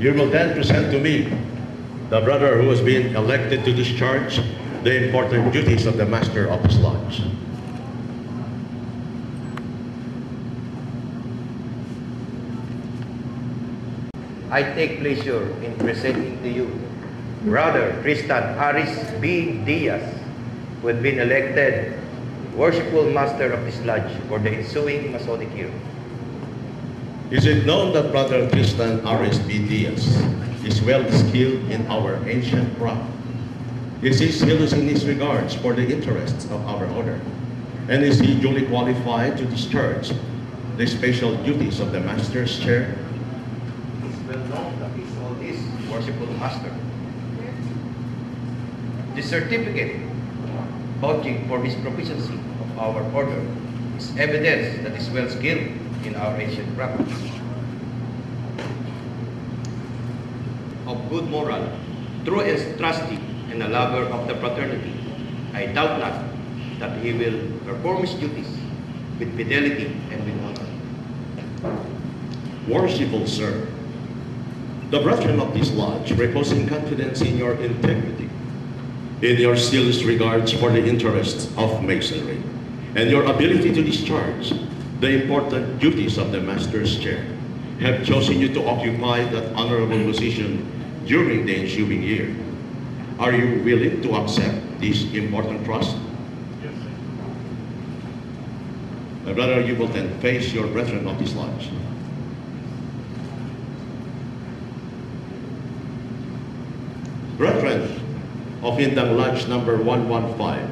You will then present to me the brother who has been elected to discharge the important duties of the Master of this Lodge. I take pleasure in presenting to you Brother Tristan Aris B. Diaz, who had been elected Worshipful Master of this Lodge for the ensuing Masonic year. Is it known that Brother Tristan Aris B. Diaz is well skilled in our ancient craft? Is he zealous in his regards for the interests of our order? And is he duly qualified to discharge the special duties of the Master's chair? It is well known that he is all this Worshipful Master. The certificate vouching for his proficiency of our order is evidence that he is well skilled in our ancient craft. Of good moral, true and trusty, and a lover of the fraternity, I doubt not that he will perform his duties with fidelity and with honor. Worshipful Sir, the brethren of this Lodge repose in confidence in your integrity, in your zealous regards for the interests of Masonry, and your ability to discharge the important duties of the Master's chair, have chosen you to occupy that honorable position during the ensuing year. Are you willing to accept this important trust? Yes, sir. My brother, you will then face your brethren of this Lodge. Brethren of Indang Lodge number 115,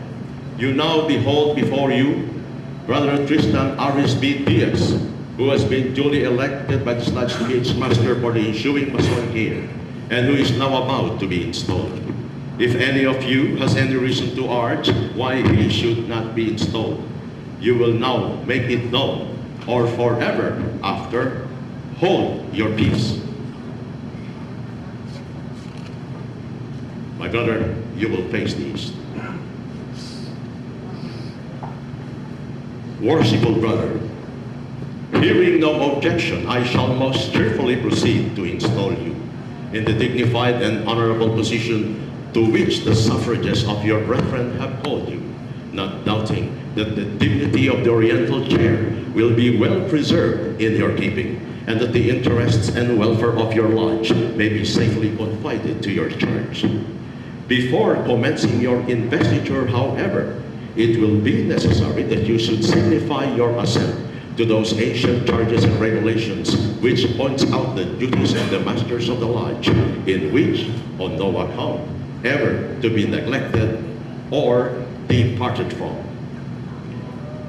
you now behold before you Brother Tristan Aris B. Diaz, who has been duly elected by this Lodge to be its master for the ensuing Masonic year, and who is now about to be installed. If any of you has any reason to urge why he should not be installed, you will now make it known, or forever after, hold your peace. My brother, you will face the east. Worshipful brother, hearing no objection, I shall most cheerfully proceed to install you in the dignified and honorable position to which the suffrages of your brethren have called you, not doubting that the dignity of the Oriental chair will be well preserved in your keeping, and that the interests and welfare of your lodge may be safely confided to your charge. Before commencing your investiture, however, it will be necessary that you should signify your assent to those ancient charges and regulations which points out the duties of the masters of the lodge, in which, on no account, ever to be neglected or departed from.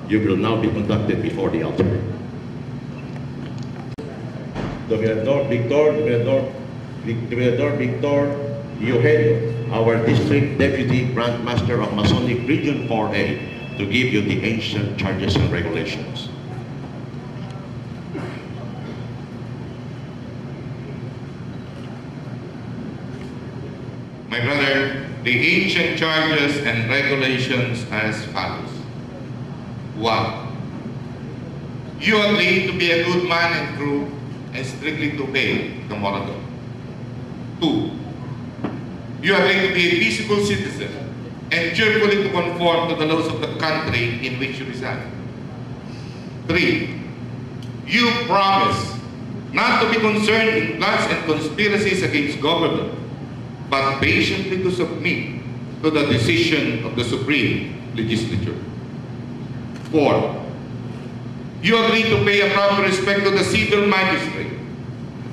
You will now be conducted before the altar. Gobernador Victor Eugenio, our District Deputy Grand Master of Masonic Region 4A, to give you the ancient charges and regulations. My brother, the ancient charges and regulations are as follows. 1. You agree to be a good man and true and strictly to obey the moral law. 2. You agree to be a peaceable citizen and cheerfully to conform to the laws of the country in which you reside. 3. You promise not to be concerned in plots and conspiracies against government, but patiently to submit to the decision of the Supreme Legislature. 4. You agree to pay a proper respect to the civil magistrate,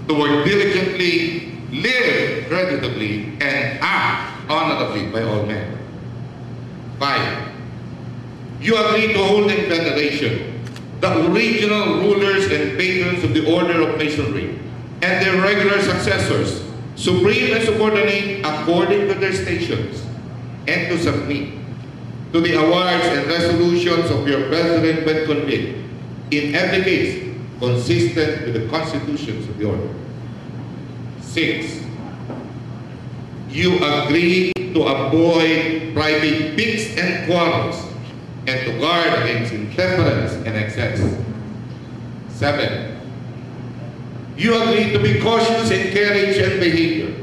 to work diligently, live creditably, and act honorably by all men. 5. You agree to hold in veneration the original rulers and patrons of the Order of Masonry and their regular successors, supreme and subordinate according to their stations, and to submit to the awards and resolutions of your brethren when convened, in every case consistent with the constitutions of the order. 6. You agree to avoid private piques and quarrels, and to guard against intemperance and excess. 7. You agree to be cautious in carriage and behavior,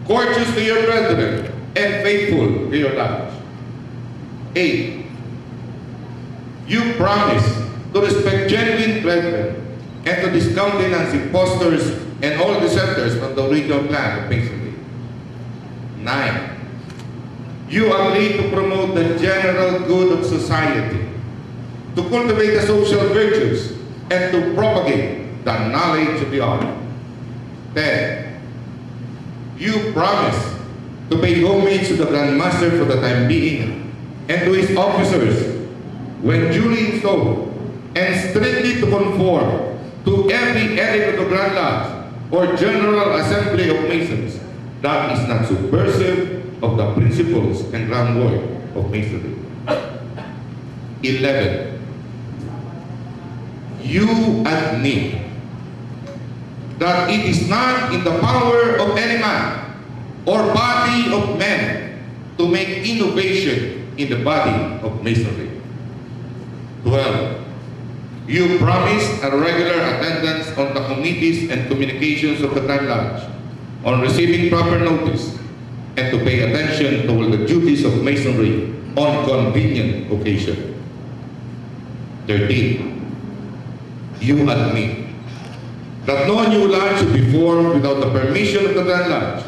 courteous to your brethren, and faithful to your lodge. 8. You promise to respect genuine brethren and to discountenance impostors and all deserters from the original plan of Masonry. 9. You agree to promote the general good of society, to cultivate the social virtues, and to propagate the knowledge of the art. 10. You promise to pay homage to the Grand Master for the time being and to his officers when duly installed, and strictly to conform to every edict of the Grand Lodge or General Assembly of Masons that is not subversive of the principles and groundwork of Masonry. 11. You admit that it is not in the power of any man or body of men to make innovation in the body of Masonry. 12. You promise a regular attendance on the committees and communications of the Grand Lodge, on receiving proper notice, and to pay attention to all the duties of Masonry on convenient occasion. 13. You admit that no new lodge should be formed without the permission of the Grand Lodge,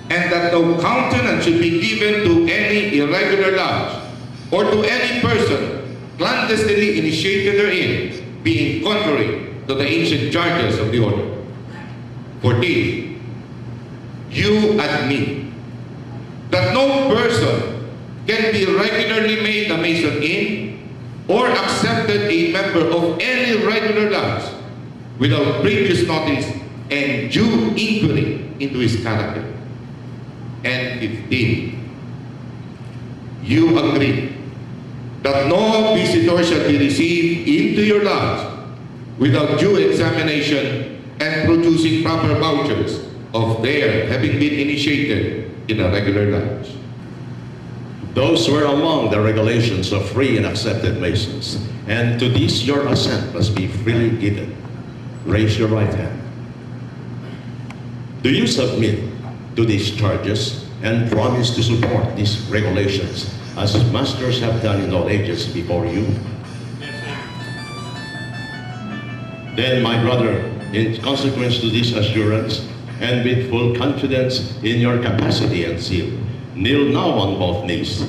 and that no countenance should be given to any irregular lodge or to any person clandestinely initiated therein, being contrary to the ancient charters of the order. 14. You admit that no person can be regularly made a Mason in or accepted a member of any regular lodge without previous notice and due inquiry into his character. And 15. You agree that no visitor shall be received into your lodge without due examination and producing proper vouchers of their having been initiated in a regular lodge. Those were among the regulations of free and accepted Masons, and to these your assent must be freely given. Raise your right hand. Do you submit to these charges and promise to support these regulations as masters have done in all ages before you? Yes, sir. Then, my brother, in consequence to this assurance, and with full confidence in your capacity and zeal, kneel now on both knees.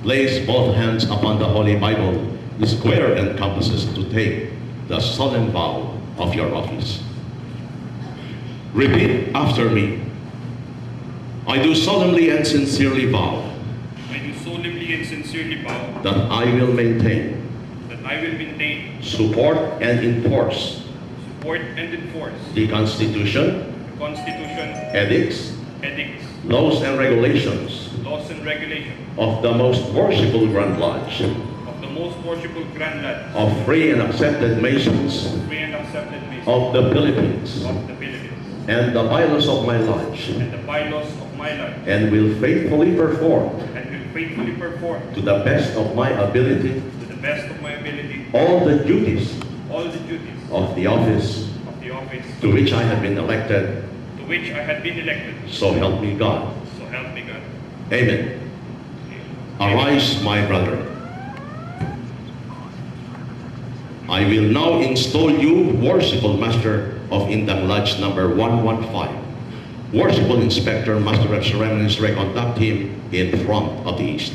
Place both hands upon the Holy Bible, square and compasses, to take the solemn vow of your office. Repeat after me. I do solemnly and sincerely vow I do solemnly and sincerely vow that I will maintain, support, and enforce the Constitution, edicts, laws and regulations of the most worshipful Grand Lodge of free and accepted Masons of the Philippines, and the bylaws of my lodge, and will faithfully perform to the best of my ability all the duties of the office to which I have been elected. So help me God. Amen. Arise, my brother. I will now install you Worshipful Master of Indang Lodge number 115. Worshipful Inspector, Master of Ceremonies, reconduct him in front of the East.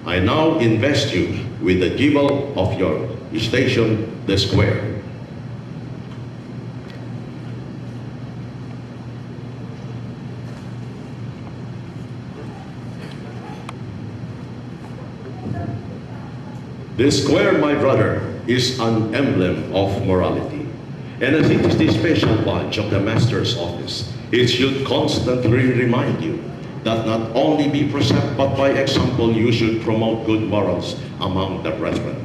I now invest you with the jewel of your station, the square. The square, my brother, is an emblem of morality. And as it is the special badge of the Master's office, it should constantly remind you that not only be precept, but by example you should promote good morals among the brethren.